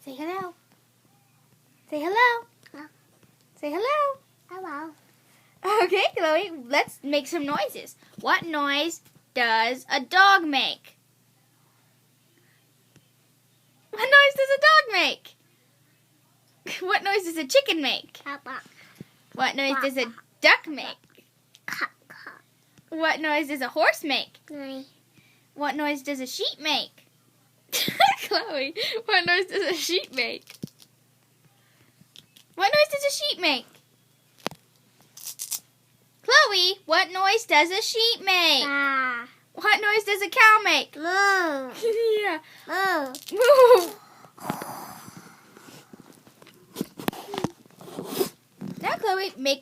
Say hello. Say hello. Hello. Say hello. Hello. Okay, Chloe, let's make some noises. What noise does a dog make? What noise does a dog make? What noise does a chicken make? What noise does a duck make? What noise does a horse make? What noise does a sheep make? Chloe, what noise does a sheep make? What noise does a sheep make? Chloe, what noise does a sheep make? What noise does a cow make? Moo. Yeah. Moo. Moo. Now, Chloe, make